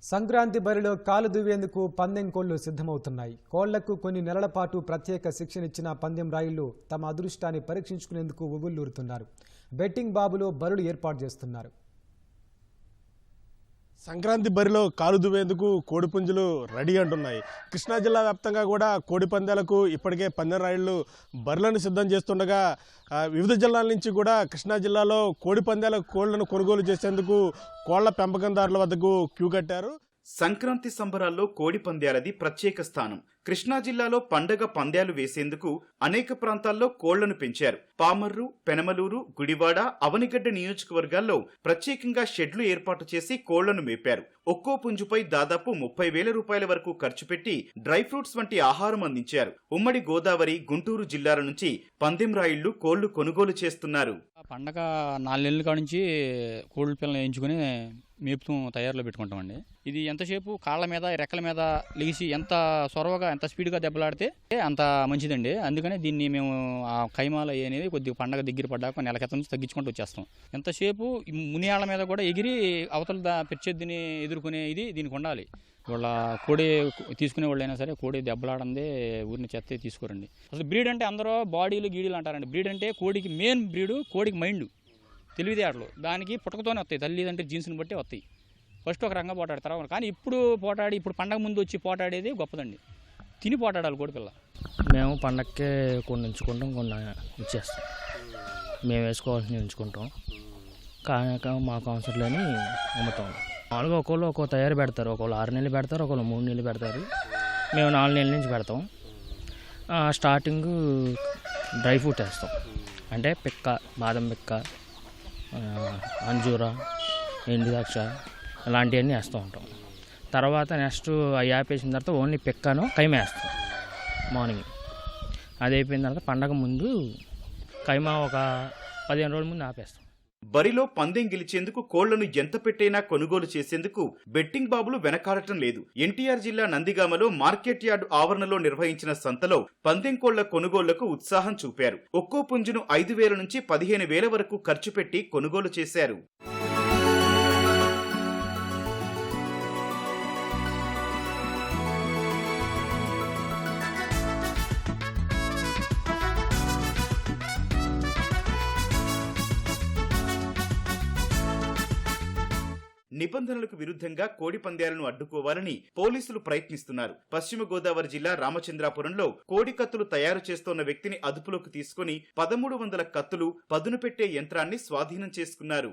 సంక్రాంతి బరిలో కాలు దువ్వేందుకు పందెం కోళ్లు సిద్ధమవుతున్నాయి. కోళ్లకు కొన్ని నెలల పాటు ప్రత్యేక శిక్షణ ఇచ్చిన పందెం రాయుళ్లు తమ అదృష్టాన్ని పరీక్షించుకునేందుకు ఉవ్వుళ్లూరుతున్నారు. బెట్టింగ్ బాబులో బరులు ఏర్పాటు చేస్తున్నారు. సంక్రాంతి బరిలో కాలు దువ్వేందుకు కోడిపుంజులు రెడీ అంటున్నాయి. కృష్ణా జిల్లా వ్యాప్తంగా కూడా కోడి పందాలకు ఇప్పటికే పందెం రాయుళ్లు బరులను సిద్ధం చేస్తుండగా వివిధ జిల్లాల నుంచి కూడా కృష్ణా జిల్లాలో కోడి పందాల కోళ్లను కొనుగోలు చేసేందుకు కోళ్ల పెంపకందారుల వద్దకు క్యూ కట్టారు. సంక్రాంతి సంబరాల్లో కోడి పంద్యాలది ప్రత్యేక స్థానం. కృష్ణా జిల్లాలో పండగ పంద్యాలు వేసేందుకు అనేక ప్రాంతాల్లో కోళ్లను పెంచారు. పామర్రు, పెనమలూరు, గుడివాడ, అవనిగడ్డ నియోజకవర్గాల్లో ప్రత్యేకంగా షెడ్లు ఏర్పాటు చేసి కోళ్లను మేపారు. ఒక్కో పుంజుపై దాదాపు 30,000 రూపాయల వరకు ఖర్చు పెట్టి డ్రై ఫ్రూట్స్ వంటి ఆహారం అందించారు. ఉమ్మడి గోదావరి, గుంటూరు జిల్లాల నుంచి పందెం రాయుళ్లు కోళ్లు కొనుగోలు చేస్తున్నారు. పండగ 4 నెలల కాడ నుంచి కోళ్ళ పిల్లలు వేయించుకుని మేపుతూ తయారులో పెట్టుకుంటామండి. ఇది ఎంతసేపు కాళ్ళ మీద రెక్కల మీద లేచి ఎంత సొరవగా ఎంత స్పీడ్గా దెబ్బలాడితే అంత మంచిదండి. అందుకని దీన్ని మేము ఆ కైమాల అనేది కొద్దిగా పండగ దగ్గర పడ్డాక నెల క్రితం నుంచి తగ్గించుకుంటూ వచ్చేస్తాం. ఎంతసేపు మునియాళ్ళ మీద కూడా ఎగిరి అవతల ప్రత్యర్థిని ఎదుర్కొనే ఇది దీనికి ఉండాలి. వాళ్ళ కోడి తీసుకునే వాళ్ళు అయినా సరే కోడి దెబ్బలాడందే ఊరిని చెత్తే తీసుకోరండి. అసలు బ్రీడ్ అంటే అందరూ బాడీలు గీడీలు అంటారండి. బ్రీడ్ అంటే కోడికి మెయిన్ బ్రీడు కోడికి మైండ్ తెలివితేటలు దానికి పుట్టకతోనే వస్తాయి. తల్లిదండ్రి జీన్స్ని బట్టి వస్తాయి. ఫస్ట్ ఒక రంగం పోటాడతారు. కానీ ఇప్పుడు పండగ ముందు వచ్చి పోటాడేది గొప్పదండి. తిని పోటాడాలి కోడిపిల్ల. మేము పండగకే కొన్ని ఉంచుకుంటాం, కొన్ని ఇచ్చేస్తాం. మేము వేసుకోవాల్సినవి ఉంచుకుంటాం, కానీ మాకు అవసరం లేని అమ్ముతాం. మామూలుగా ఒక్కో తయారు పెడతారు. ఒకళ్ళు 6 నెలలు పెడతారు, ఒకళ్ళు 3 నెలలు పెడతారు. మేము 4 నెలల నుంచి పెడతాం. స్టార్టింగ్ డ్రై ఫ్రూట్ వేస్తాం. అంటే పిక్క, బాదం పిక్క, అంజూరా, ఎండు ద్రాక్ష ఇలాంటివన్నీ వేస్తూ ఉంటాం. తర్వాత నెక్స్ట్ అవి ఆపేసిన తర్వాత ఓన్లీ పిక్కను కైమా వేస్తాం మార్నింగ్. అది అయిపోయిన తర్వాత పండగ ముందు కైమా ఒక 15 రోజుల ముందు ఆపేస్తాం. బరిలో పందెం గెలిచేందుకు కోళ్లను ఎంత పెట్టైనా కొనుగోలు చేసేందుకు బెట్టింగ్ బాబులు వెనకాడటం లేదు. ఎన్టీఆర్ జిల్లా నందిగామలో మార్కెట్ యార్డు ఆవరణలో నిర్వహించిన సంతలో పందెం కోళ్ల కొనుగోళ్లకు ఉత్సాహం చూపారు. ఒక్కో పుంజును 5,000 నుంచి 15,000 వరకు ఖర్చు పెట్టి కొనుగోలు చేశారు. నిబంధనలకు విరుద్ధంగా కోడి పంద్యాలను అడ్డుకోవాలని పోలీసులు ప్రయత్నిస్తున్నారు. పశ్చిమ గోదావరి జిల్లా రామచంద్రాపురంలో కోడి కత్తులు తయారు చేస్తోన్న వ్యక్తిని అదుపులోకి తీసుకుని 1,300 కత్తులు, పదును పెట్టే యంత్రాన్ని స్వాధీనం చేసుకున్నారు.